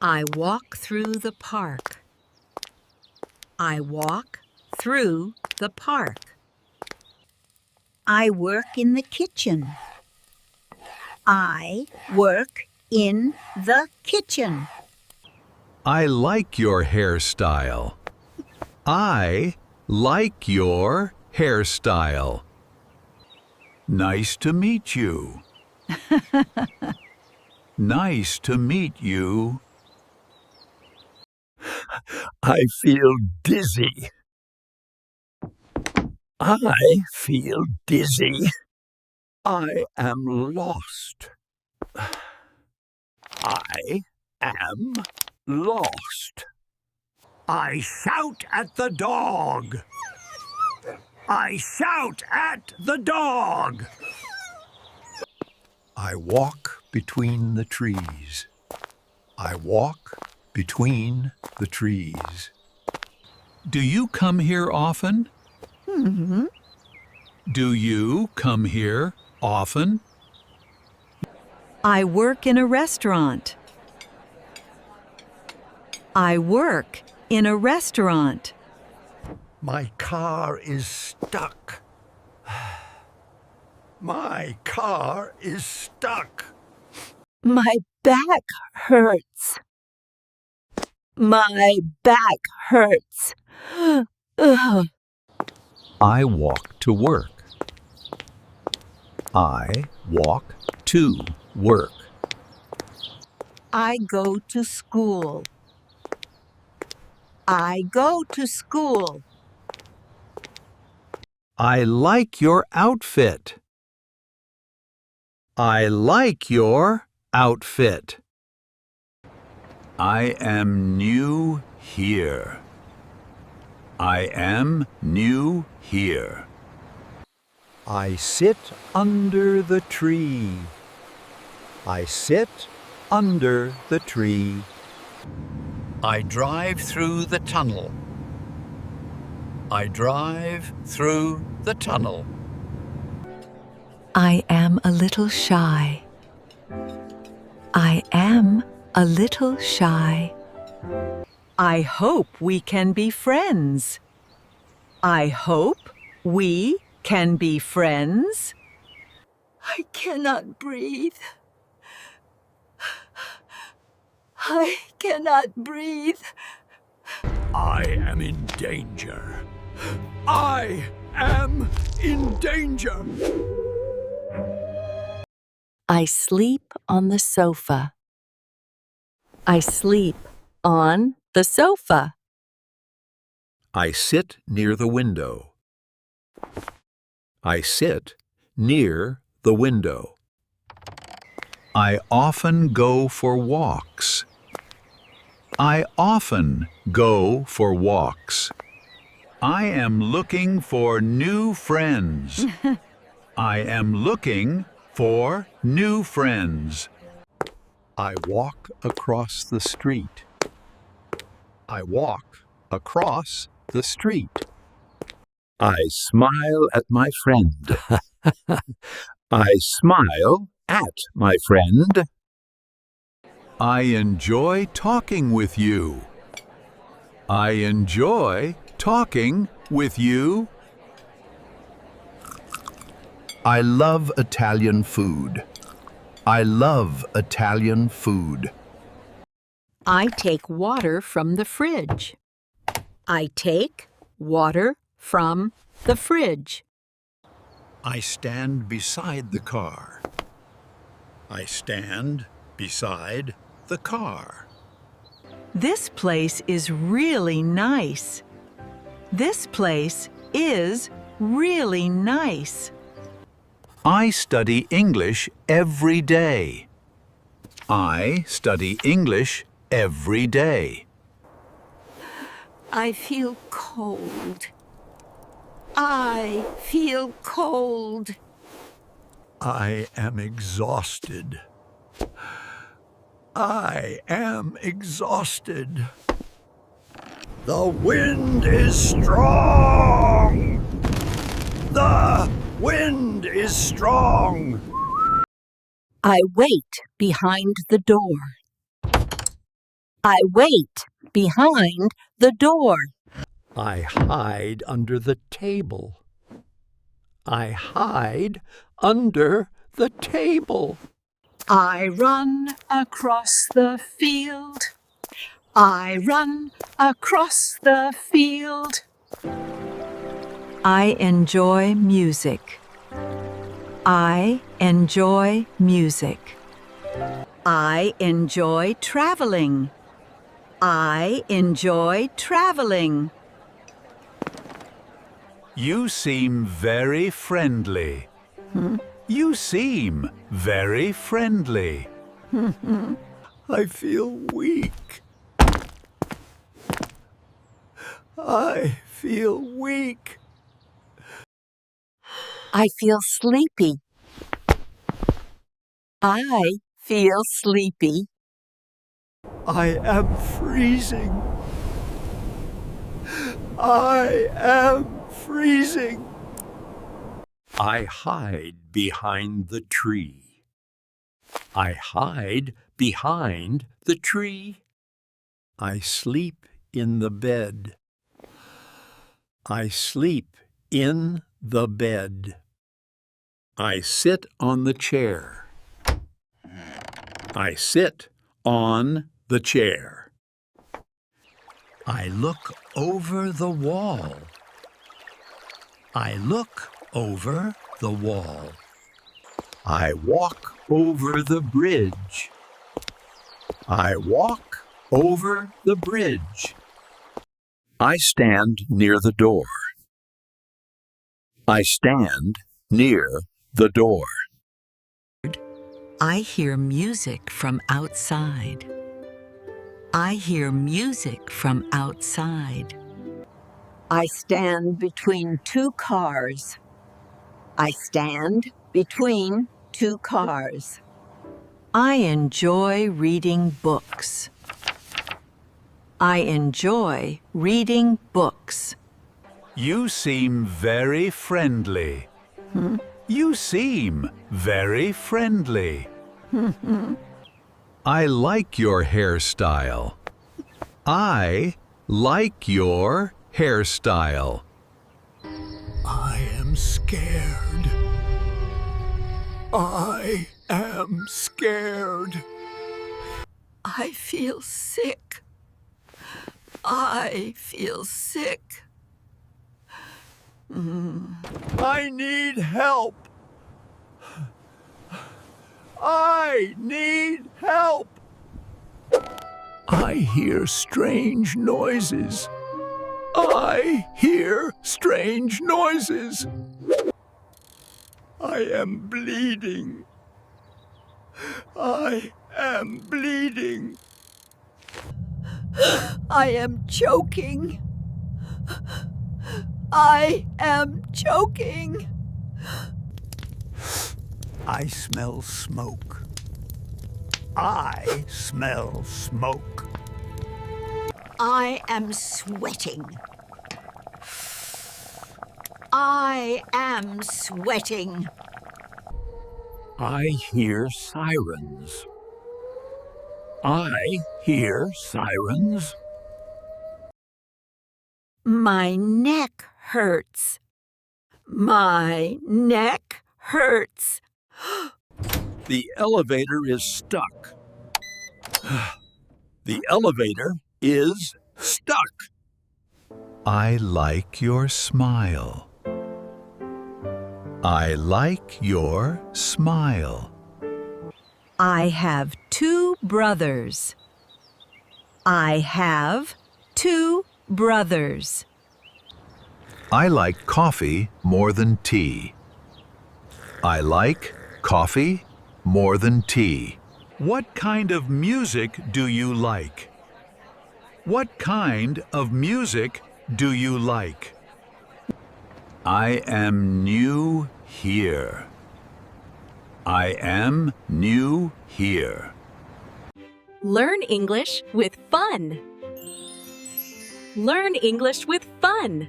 I walk through the park. I walk through the park. I work in the kitchen. I work in the kitchen. I like your hairstyle. I like your hairstyle. Nice to meet you. Nice to meet you. I feel dizzy. I feel dizzy. I am lost. I am lost. I shout at the dog. I shout at the dog. I walk between the trees. I walk between the trees. Do you come here often? Mm-hmm. Do you come here often? I work in a restaurant. I work in a restaurant. My car is stuck. My car is stuck. My back hurts. My back hurts. Ugh. I walk to work. I walk to work. I go to school. I go to school. I like your outfit. I like your outfit. I am new here. I am new here. I sit under the tree. I sit under the tree. I drive through the tunnel. I drive through the tunnel. I am a little shy. I am a little shy. I hope we can be friends. I hope we can be friends. I cannot breathe. I cannot breathe. I am in danger. I am in danger. I sleep on the sofa. I sleep on the sofa. I sit near the window. I sit near the window. I often go for walks. I often go for walks. I am looking for new friends. I am looking for new friends. I walk across the street. I walk across the street. I smile at my friend. I smile at my friend. I enjoy talking with you. I enjoy talking with you. I love Italian food. I love Italian food. I take water from the fridge. I take water from the fridge. I stand beside the car. I stand beside the car. This place is really nice. This place is really nice. I study English every day. I study English every day. I feel cold. I feel cold. I am exhausted. I am exhausted. The wind is strong. The wind is strong. I wait behind the door. I wait behind the door. I hide under the table. I hide under the table. I run across the field. I run across the field. I enjoy music. I enjoy music. I enjoy traveling. I enjoy traveling. You seem very friendly. You seem very friendly. I feel weak. I feel weak. I feel sleepy. I feel sleepy. I am freezing. I am freezing. I hide behind the tree. I hide behind the tree. I sleep in the bed. I sleep in the bed. I sit on the chair. I sit on the chair. I look over the wall. I look over the wall. I walk over the bridge. I walk over the bridge. I stand near the door. I stand near the door. I hear music from outside. I hear music from outside. I stand between two cars. I stand between two cars. I enjoy reading books. I enjoy reading books. You seem very friendly. You seem very friendly. I like your hairstyle. I like your hairstyle. I am scared. I am scared. I feel sick. I feel sick. I need help. I need help. I hear strange noises. I hear strange noises. I am bleeding. I am bleeding. I am choking. I am choking. I smell smoke. I smell smoke. I am sweating. I am sweating. I hear sirens. I hear sirens. My neck hurts. My neck hurts. The elevator is stuck. The elevator is stuck. I like your smile. I like your smile. I have two brothers. I have two brothers. I like coffee more than tea. I like coffee more than tea. What kind of music do you like? What kind of music do you like? I am new here. I am new here. Learn English with fun. Learn English with fun.